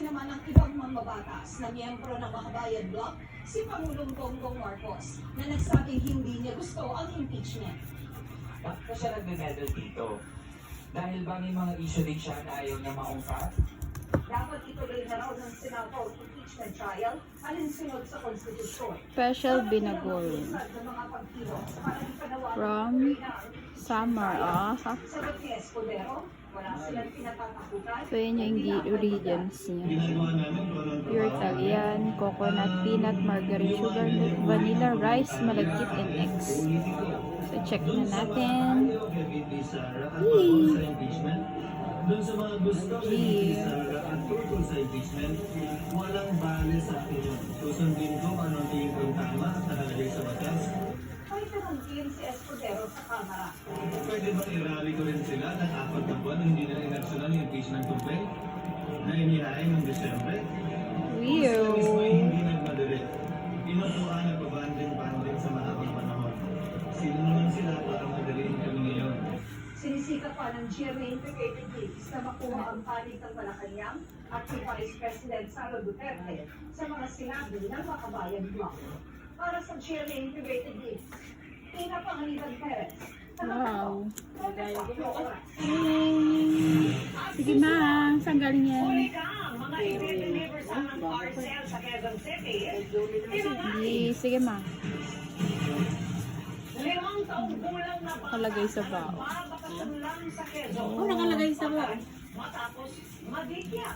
Kaklase naman ang ibang mambabatas na miyembro ng Makabayan Bloc, si Pangulong Bongbong Marcos, na nagsabing hindi niya gusto ang impeachment. Bakit pa siya nagme-medal dito? Dahil ba may mga issue din siya na ayaw niya maungkat? Dapat ituloy na raw ng Senado impeachment trial alinsunod sa konstitusyon. Special Binagol from Samar. Sa Bates Cordero, wala silang pinatatakutan. So yun yung ingredients niya. Pure Italian, coconut, peanut, margarine, sugar, milk, vanilla, rice, malagkit, and eggs. So check na natin. Doon sa mga gusto ni Sara at tungkol sa impeachment, walang bali sa akin yun. Susundin ko kung anong tingin kong tama at nakalagay sa batas. May tumungkin si Escudero sa Kamara. Pwede ba i-rally ko rin sila ng 4 na buwan na hindi nila inaksyonan yung impeachment complaint na inihain ng Desyembre? Sila mismo ay hindi nagmadali. Pinupuan at pabanding-banding sa mahabang panahon. Sino naman sila para madaliin kami ngayon? Sinisika pa ng GMA Integrated Leagues na makuha ang panig ng Malacanang at si Vice President Sara Duterte sa mga sinabi ng Makabayan Bloc. Para sa GMA Integrated Leagues, Tina Pangaliban Perez. Wow. Sige ma, saan galing yan? Mga i-deliver sa ng parcel sa Quezon City. Sige ma. 5 taong gulang na Nakalagay sa bao. babakasyon lang sa Quezon. Oh, nakalagay sa bao. Matapos madikya.